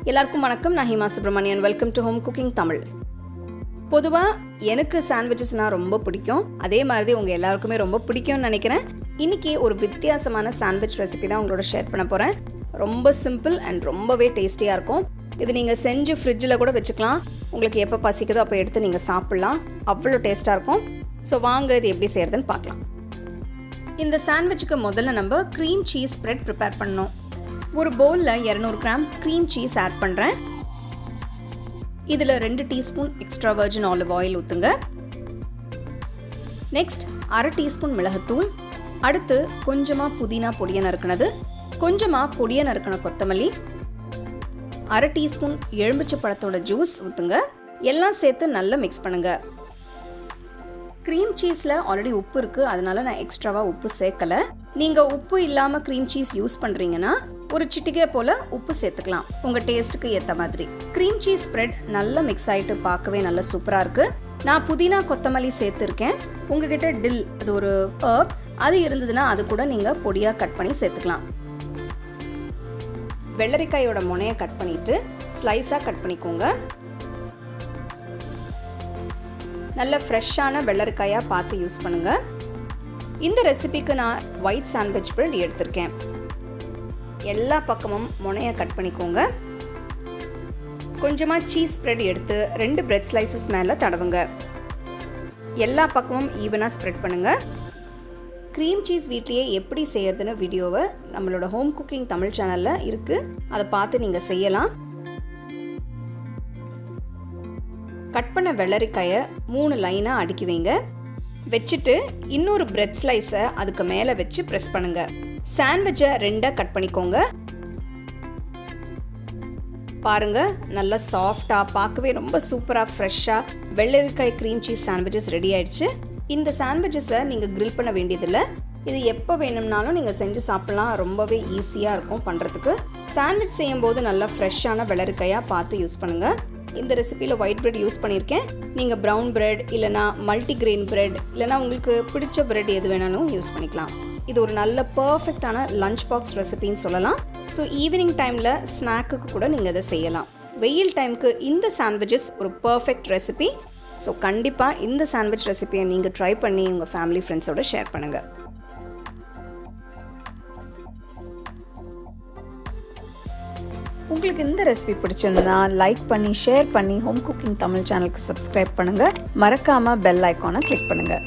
எல்லாருக்கும் வணக்கம். நான் Hima Subramanian. Welcome to home cooking Tamil. பொதுவாக எனக்கு சாண்ட்விச்சஸ்னால் ரொம்ப பிடிக்கும். அதே மாதிரி உங்கள் எல்லாருக்குமே ரொம்ப பிடிக்கும்னு நினைக்கிறேன். இன்றைக்கி ஒரு வித்தியாசமான சாண்ட்விச் ரெசிபி தான் உங்களோட ஷேர் பண்ண போகிறேன். ரொம்ப சிம்பிள் அண்ட் ரொம்பவே டேஸ்டியாக இருக்கும். இது நீங்கள் செஞ்சு ஃப்ரிட்ஜில் கூட வச்சுக்கலாம். உங்களுக்கு எப்போ பசிக்குதோ அப்போ எடுத்து நீங்கள் சாப்பிட்லாம். அவ்வளோ டேஸ்ட்டாக இருக்கும். ஸோ வாங்க இது எப்படி செய்கிறதுன்னு பார்க்கலாம். இந்த சாண்ட்விச்சுக்கு முதல்ல நம்ம க்ரீம் சீஸ் ஸ்ப்ரெட் ப்ரிப்பேர் பண்ணணும். ஒரு பவுலில் 200 கிராம் க்ரீம் சீஸ் ஆட் பண்ணுறேன். இதில் 2 teaspoon extra virgin olive oil ஊற்றுங்க. நெக்ஸ்ட் 1/2 டீஸ்பூன் மிளகுத்தூள். அடுத்து கொஞ்சமாக புதினா பொடியை நறுக்கினது, கொஞ்சமாக பொடியை நறுக்கின கொத்தமல்லி, 1/2 டீஸ்பூன் எலுமிச்சை பழத்தோட ஜூஸ் ஊற்றுங்க. எல்லாம் சேர்த்து நல்லா மிக்ஸ் பண்ணுங்க. க்ரீம் சீஸில் ஆல்ரெடி உப்பு இருக்குது, அதனால நான் எக்ஸ்ட்ராவாக உப்பு சேர்க்கலை. நீங்கள் உப்பு இல்லாமல் க்ரீம் சீஸ் யூஸ் பண்ணுறீங்கன்னா ஒரு சிட்டிகை போல் உப்பு சேர்த்துக்கலாம், உங்கள் டேஸ்ட்டுக்கு ஏற்ற மாதிரி. க்ரீம் சீஸ் ஸ்ப்ரெட் நல்லா மிக்ஸ் ஆகிட்டு பார்க்கவே நல்லா சூப்பராக இருக்குது. நான் புதினா கொத்தமல்லி சேர்த்துருக்கேன். உங்ககிட்ட டில், அது ஒரு ஹர்ப், அது இருந்ததுன்னா அது கூட நீங்கள் பொடியாக கட் பண்ணி சேர்த்துக்கலாம். வெள்ளரிக்காயோட முனையை கட் பண்ணிவிட்டு ஸ்லைஸாக கட் பண்ணிக்கோங்க. நல்ல ஃப்ரெஷ்ஷான வெள்ளரிக்காயாக பார்த்து யூஸ் பண்ணுங்கள். இந்த ரெசிபிக்கு நான் ஒயிட் சாண்ட்விச் பிரெட் எடுத்திருக்கேன். எல்லா பக்கமும் முனையை கட் பண்ணிக்கோங்க. கொஞ்சமாக சீஸ் ஸ்ப்ரெட் எடுத்து 2 பிரெட் ஸ்லைசஸ் மேலே தடவுங்க. எல்லா பக்கமும் ஈவனாக ஸ்ப்ரெட் பண்ணுங்கள். க்ரீம் சீஸ் வீட்லேயே எப்படி செய்யறதுன்னு வீடியோவை நம்மளோட ஹோம் குக்கிங் தமிழ் சேனலில் இருக்குது, அதை பார்த்து நீங்கள் செய்யலாம். கட் பண்ண வெள்ளரிக்காயை 3 லைனாக அடுக்கி வைங்க. வச்சுட்டு இன்னொரு பிரெட் ஸ்லைஸை அதுக்கு மேலே வச்சு ப்ரெஸ் பண்ணுங்க. சாண்ட்விச்சை 2ஆக கட் பண்ணிக்கோங்க. பாருங்க, நல்லா சாஃப்டாக பார்க்கவே ரொம்ப சூப்பராக ஃப்ரெஷ்ஷாக வெள்ளரிக்காய் க்ரீம் சீஸ் சாண்ட்விச்சஸ் ரெடி ஆயிடுச்சு. இந்த சாண்ட்விச்சஸை நீங்கள் கிரில் பண்ண வேண்டியதில்லை. இது எப்போ வேணும்னாலும் நீங்கள் செஞ்சு சாப்பிட்லாம். ரொம்பவே ஈஸியாக இருக்கும் பண்ணுறதுக்கு. சாண்ட்விச் செய்யும்போது நல்லா ஃப்ரெஷ்ஷான வெள்ளரிக்காயாக பார்த்து யூஸ் பண்ணுங்கள். இந்த ரெசிபியில் ஒயிட் பிரெட் யூஸ் பண்ணியிருக்கேன். நீங்கள் ப்ரௌன் பிரெட் இல்லைனா மல்டிக்ரெயின் பிரெட் இல்லைனா உங்களுக்கு பிடிச்ச பிரெட் எது வேணாலும் யூஸ் பண்ணிக்கலாம். இது ஒரு நல்ல பர்ஃபெக்டான லஞ்ச் பாக்ஸ் ரெசிபின்னு சொல்லலாம். ஸோ ஈவினிங் டைமில் ஸ்நாக்குக்கு கூட நீங்கள் இதை செய்யலாம். வெயில் டைமுக்கு இந்த சாண்ட்விச்சஸ் ஒரு பர்ஃபெக்ட் ரெசிபி. ஸோ கண்டிப்பாக இந்த சாண்ட்விச் ரெசிபியை நீங்கள் ட்ரை பண்ணி உங்கள் ஃபேமிலி ஃப்ரெண்ட்ஸோடு ஷேர் பண்ணுங்கள். உங்களுக்கு இந்த ரெசிபி பிடிச்சிருந்தா லைக் பண்ணி ஷேர் பண்ணி ஹோம் குக்கிங் தமிழ் சேனலுக்கு சப்ஸ்கிரைப் பண்ணுங்கள். மறக்காமல் பெல் ஐக்கானை கிளிக் பண்ணுங்கள்.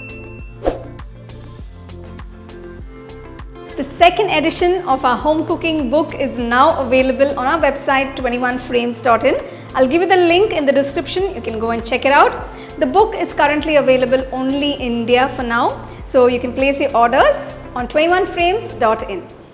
The second edition of our home cooking book is now available on our website 21frames.in. I'll give you the link in the description. You can go and check it out. The book is currently available only in India for now, so you can place your orders on 21frames.in.